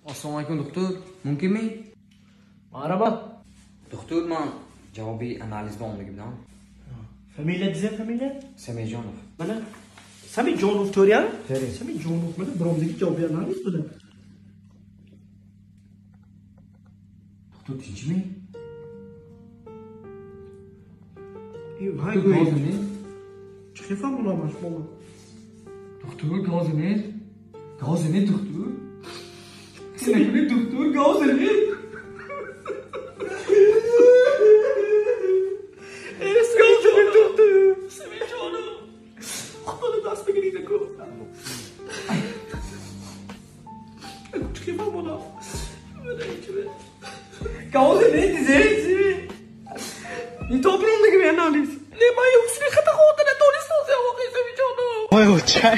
Assalomu alaykum doktor. Mumkinmi? Marhaba. Doktor, men javobiy analiz borligi bilan Familiya desa familiya? Samijonov. Mana Samijonov to'rya? To'g'ri. Samijonov mana birovniki javobiy analiz buni. Doktor, tinchmi? Hay Doktor, go'y. gazini. Chiqifam bo'lamiz bola. Doktor, gazini. Gazini doktor. Sinekli doktor, gazini. Samijonov doktor. Samijonov. Xudoni dastiga deydi-ku. Chiqifam bola. Mana ichida. Gazini dizaychi. Então pronto que vem análise. Nem mais eu fiquei com a outra, né? Tô licença, eu vou receber de novo. Ой, чай.